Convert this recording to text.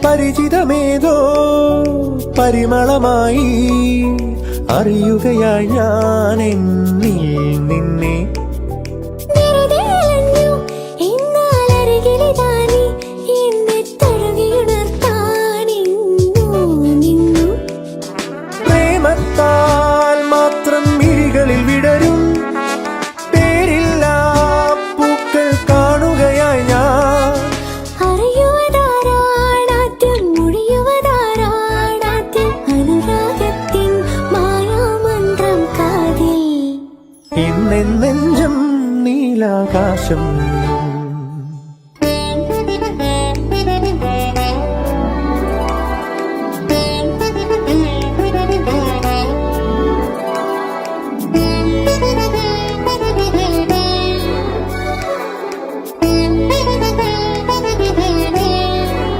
പരിചിതമേതോ പരിമളമായി അറിയുകയായി ഞാൻ എന്നിൽ നിന്നെ. പ്രേമത്താൽ മാത്രം മിഴികളിൽ വിടരും പേരില്ലാ പൂക്കൾ കാണുകയായി ഞാൻ. ഇന്നെഞ്ചം നീലാകാശം